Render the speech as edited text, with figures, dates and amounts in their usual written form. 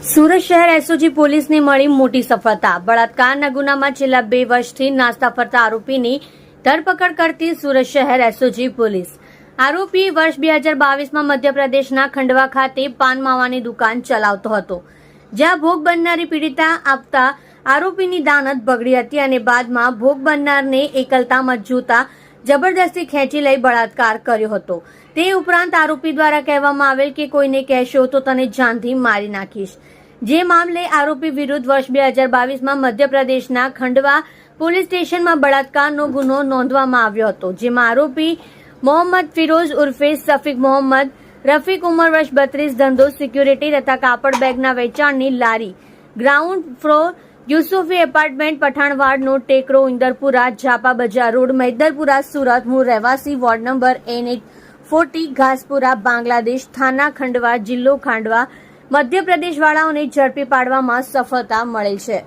સુરત શહેર એસઓજી પોલીસને મળી મોટી સફળતા। બળાત્કારના ગુનામાં છેલ્લા 2 વર્ષથી નાસ્તા ફરતા આરોપીની ધરપકડ કરતી સુરત શહેર એસઓજી પોલીસ। આરોપી વર્ષ 2022માં મધ્યપ્રદેશના ખંડવા ખાતે પાન માવાની દુકાન ચલાવતો હતો, જ્યાં ભોગ બનનારી પીડિતા આપતા આરોપીની દાનત બગડી હતી અને બાદમાં ભોગ બનનારને એકલતામાં જોતા જબરદસ્તી ખેંચી લઈ બળાત્કાર કર્યો હતો। તે ઉપરાંત આરોપી દ્વારા કહેવામાં આવેલ કે કોઈને કહેશો તો તને જાનથી મારી નાખીશ, જે મામલે આરોપી વિરુદ્ધ વર્ષ 2022માં મધ્યપ્રદેશના ખંડવા પોલીસ સ્ટેશનમાં બળાત્કારનો ગુનો નોંધવામાં આવ્યો હતો, જેમાં આરોપી મોહમ્મદ ફિરોઝ ઉર્ફે સફીક મોહમ્મદ રફીક ઉંમર વર્ષ 32, ધંધો સિક્યુરિટી તથા કાપડ બેગના વેચાણની લારી, ગ્રાઉન્ડ ફ્લોર યુસુફી એપાર્ટમેન્ટ, પઠાણવાડનો ટેકરો, ઇન્દરપુરા, ઝાપા બજાર રોડ, મૈદરપુરા, સુરત। મૂળ રહેવાસી ward number N840, Ghaspura, Bangladesh, થાના ખંડવા, જિલ્લો ખાંડવા, મધ્યપ્રદેશ વાળાઓને ઝડપી પાડવામાં સફળતા મળેલ છે।